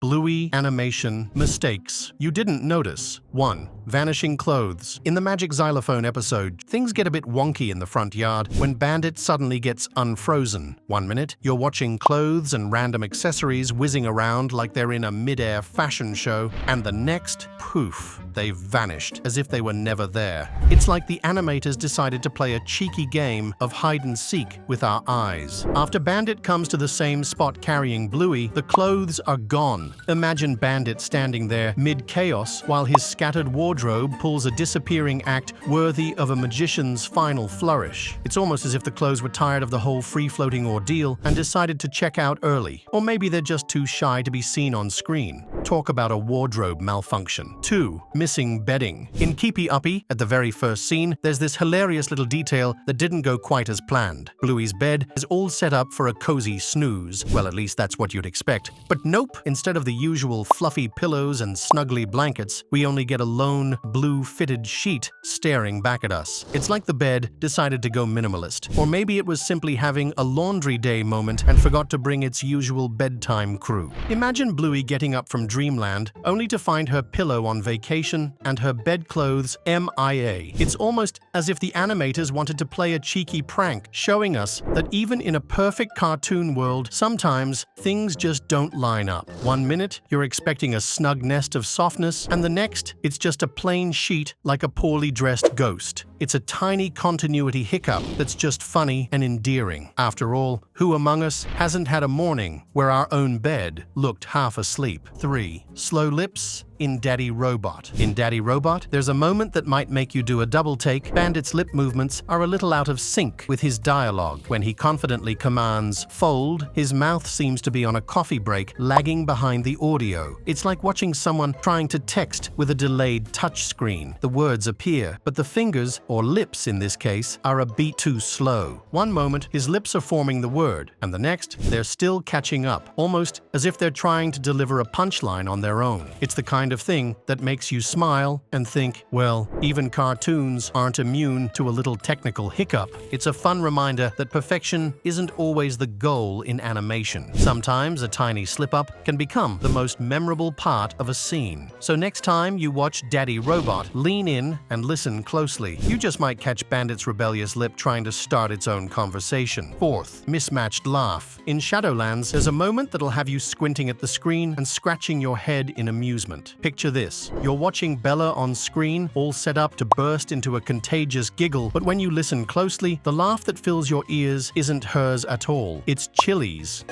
Bluey animation mistakes you didn't notice. 1. Vanishing clothes. In the Magic Xylophone episode, things get a bit wonky in the front yard when Bandit suddenly gets unfrozen. 1 minute, you're watching clothes and random accessories whizzing around like they're in a mid-air fashion show, and the next, poof, they've vanished, as if they were never there. It's like the animators decided to play a cheeky game of hide-and-seek with our eyes. After Bandit comes to the same spot carrying Bluey, the clothes are gone. Imagine Bandit standing there mid-chaos while his scattered wardrobe pulls a disappearing act worthy of a magician's final flourish. It's almost as if the clothes were tired of the whole free-floating ordeal and decided to check out early. Or maybe they're just too shy to be seen on screen. Talk about a wardrobe malfunction. 2. Missing bedding. In Keepy Uppy, at the very first scene, there's this hilarious little detail that didn't go quite as planned. Bluey's bed is all set up for a cozy snooze. Well, at least that's what you'd expect. But nope, instead of the usual fluffy pillows and snuggly blankets, we only get a lone, blue-fitted sheet staring back at us. It's like the bed decided to go minimalist. Or maybe it was simply having a laundry day moment and forgot to bring its usual bedtime crew. Imagine Bluey getting up from dreamland only to find her pillow on vacation and her bedclothes MIA. It's almost as if the animators wanted to play a cheeky prank, showing us that even in a perfect cartoon world, sometimes things just don't line up. 1 minute, you're expecting a snug nest of softness, and the next, it's just a plain sheet like a poorly dressed ghost. It's a tiny continuity hiccup that's just funny and endearing. After all, who among us hasn't had a morning where our own bed looked half asleep? 3. Slow lips in Daddy Robot. In Daddy Robot, there's a moment that might make you do a double take. Bandit's lip movements are a little out of sync with his dialogue. When he confidently commands "fold," his mouth seems to be on a coffee break, lagging behind the audio. It's like watching someone trying to text with a delayed touchscreen. The words appear, but the fingers, or lips in this case, are a beat too slow. 1 moment, his lips are forming the word, and the next, they're still catching up, almost as if they're trying to deliver a punchline on their own. It's the kind of thing that makes you smile and think, well, even cartoons aren't immune to a little technical hiccup. It's a fun reminder that perfection isn't always the goal in animation. Sometimes a tiny slip-up can become the most memorable part of a scene. So next time you watch Daddy Robot, lean in and listen closely. You just might catch Bandit's rebellious lip trying to start its own conversation. 4th, mismatched laugh. In Shadowlands, there's a moment that'll have you squinting at the screen and scratching your head in amusement. Picture this. You're watching Bella on screen, all set up to burst into a contagious giggle, but when you listen closely, the laugh that fills your ears isn't hers at all. It's Chili's.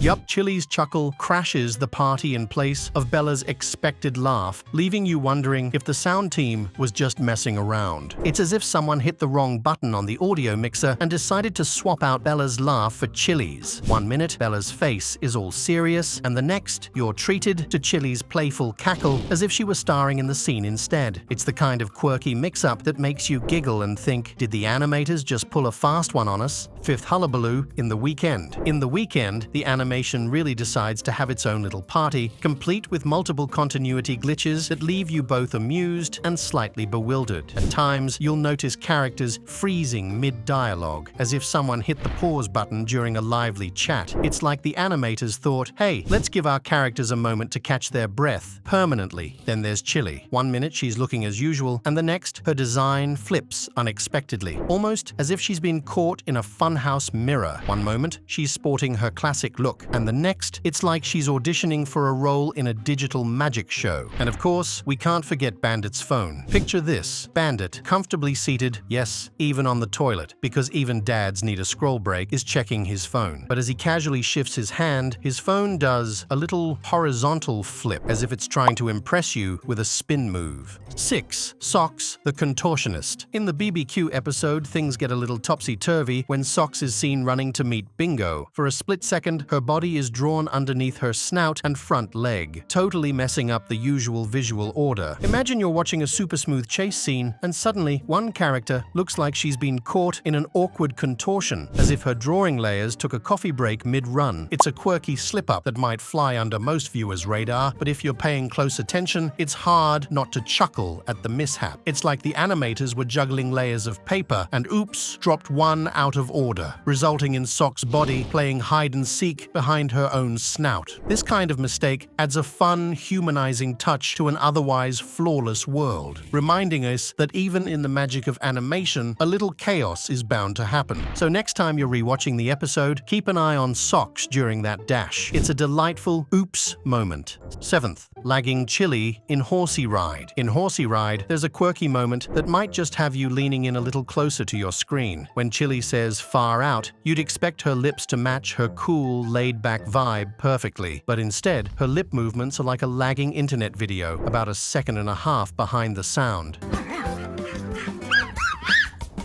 Yup, Chili's chuckle crashes the party in place of Bella's expected laugh, leaving you wondering if the sound team was just messing around. It's as if someone hit the wrong button on the audio mixer and decided to swap out Bella's laugh for Chili's. 1 minute, Bella's face is all serious, and the next, you're treated to Chili's playful cackle as if she were starring in the scene instead. It's the kind of quirky mix-up that makes you giggle and think, did the animators just pull a fast one on us? 5th hullabaloo in The Weekend. In The Weekend, the animation really decides to have its own little party, complete with multiple continuity glitches that leave you both amused and slightly bewildered. At times, you'll notice characters freezing mid-dialogue, as if someone hit the pause button during a lively chat. It's like the animators thought, hey, let's give our characters a moment to catch their breath permanently. Then there's Chili. 1 minute she's looking as usual, and the next, her design flips unexpectedly, almost as if she's been caught in a funhouse mirror. 1 moment, she's sporting her classic look, and the next, it's like she's auditioning for a role in a digital magic show. And of course, we can't forget Bandit's phone. Picture this, Bandit, comfortably seated, yes, even on the toilet, because even dads need a scroll break, is checking his phone. But as he casually shifts his hand, his phone does a little horizontal flip, as if it's trying to impress you with a spin move. 6. Socks, the contortionist. In the BBQ episode, things get a little topsy-turvy when Socks is seen running to meet Bingo. For a split second, her body is drawn underneath her snout and front leg, totally messing up the usual visual order. Imagine you're watching a super smooth chase scene, and suddenly one character looks like she's been caught in an awkward contortion, as if her drawing layers took a coffee break mid-run. It's a quirky slip-up that might fly under most viewers' radar, but if you're paying close attention, it's hard not to chuckle at the mishap. It's like the animators were juggling layers of paper and oops, dropped one out of order. border, resulting in Sock's body playing hide-and-seek behind her own snout. This kind of mistake adds a fun, humanizing touch to an otherwise flawless world, reminding us that even in the magic of animation, a little chaos is bound to happen. So next time you're rewatching the episode, keep an eye on Socks during that dash. It's a delightful oops moment. 7th, lagging Chili in Horsey Ride. In Horsey Ride, there's a quirky moment that might just have you leaning in a little closer to your screen. When Chili says far out, you'd expect her lips to match her cool, laid-back vibe perfectly, but instead, her lip movements are like a lagging internet video, about a second and a half behind the sound.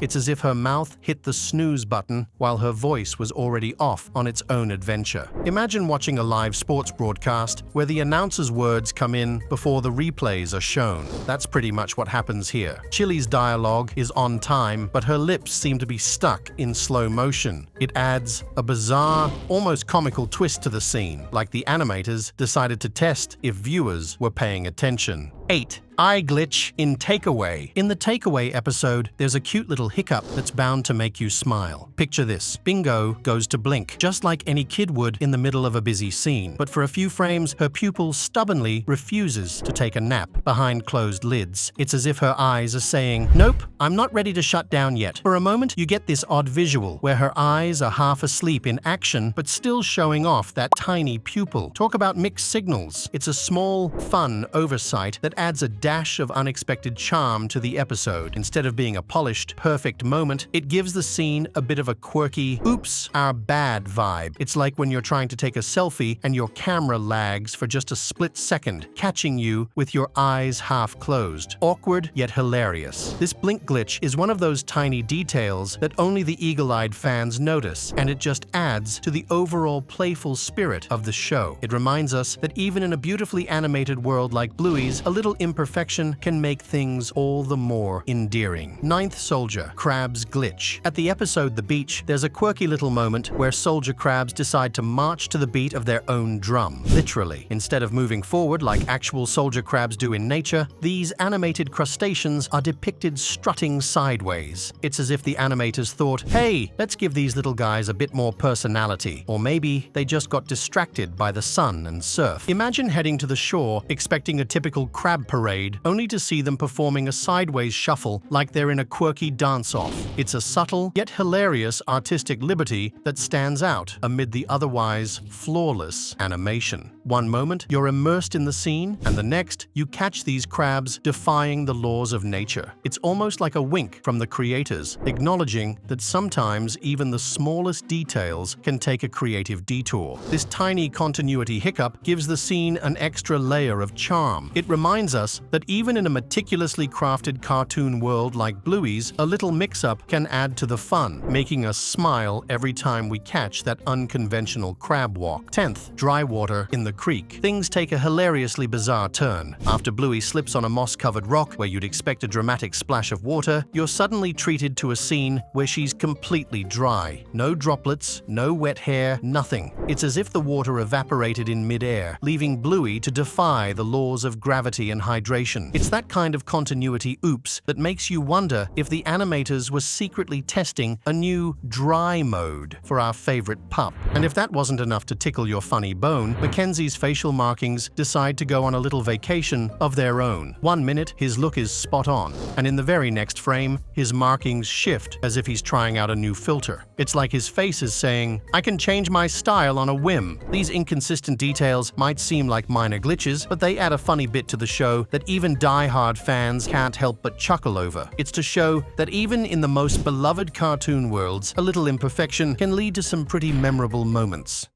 It's as if her mouth hit the snooze button while her voice was already off on its own adventure. Imagine watching a live sports broadcast where the announcer's words come in before the replays are shown. That's pretty much what happens here. Chili's dialogue is on time, but her lips seem to be stuck in slow motion. It adds a bizarre, almost comical twist to the scene, like the animators decided to test if viewers were paying attention. 8. Eye glitch in Takeaway. In the Takeaway episode, there's a cute little hiccup that's bound to make you smile. Picture this. Bingo goes to blink, just like any kid would in the middle of a busy scene. But for a few frames, her pupil stubbornly refuses to take a nap behind closed lids. It's as if her eyes are saying, "Nope, I'm not ready to shut down yet." For a moment, you get this odd visual where her eyes are half asleep in action, but still showing off that tiny pupil. Talk about mixed signals. It's a small, fun oversight that adds a dash of unexpected charm to the episode. Instead of being a polished, perfect moment, it gives the scene a bit of a quirky, oops, our bad vibe. It's like when you're trying to take a selfie and your camera lags for just a split second, catching you with your eyes half closed. Awkward, yet hilarious. This blink glitch is one of those tiny details that only the eagle-eyed fans notice, and it just adds to the overall playful spirit of the show. It reminds us that even in a beautifully animated world like Bluey's, a little imperfection can make things all the more endearing. 9th Soldier, Crab's Glitch. At the episode The Beach, there's a quirky little moment where soldier crabs decide to march to the beat of their own drum, literally. Instead of moving forward like actual soldier crabs do in nature, these animated crustaceans are depicted strutting sideways. It's as if the animators thought, hey, let's give these little guys a bit more personality. Or maybe they just got distracted by the sun and surf. Imagine heading to the shore expecting a typical crab parade, only to see them performing a sideways shuffle like they're in a quirky dance-off. It's a subtle, yet hilarious artistic liberty that stands out amid the otherwise flawless animation. One moment, you're immersed in the scene, and the next, you catch these crabs defying the laws of nature. It's almost like a wink from the creators, acknowledging that sometimes even the smallest details can take a creative detour. This tiny continuity hiccup gives the scene an extra layer of charm. It reminds us that even in a meticulously crafted cartoon world like Bluey's, a little mix-up can add to the fun, making us smile every time we catch that unconventional crab walk. 10th, Dry Water in the Creek. Things take a hilariously bizarre turn. After Bluey slips on a moss-covered rock where you'd expect a dramatic splash of water, you're suddenly treated to a scene where she's completely dry. No droplets, no wet hair, nothing. It's as if the water evaporated in mid-air, leaving Bluey to defy the laws of gravity and hydration. It's that kind of continuity oops that makes you wonder if the animators were secretly testing a new dry mode for our favorite pup. And if that wasn't enough to tickle your funny bone, Mackenzie's facial markings decide to go on a little vacation of their own. 1 minute, his look is spot on, and in the very next frame, his markings shift as if he's trying out a new filter. It's like his face is saying, I can change my style on a whim. These inconsistent details might seem like minor glitches, but they add a funny bit to the show that even die-hard fans can't help but chuckle over. It's to show that even in the most beloved cartoon worlds, a little imperfection can lead to some pretty memorable moments.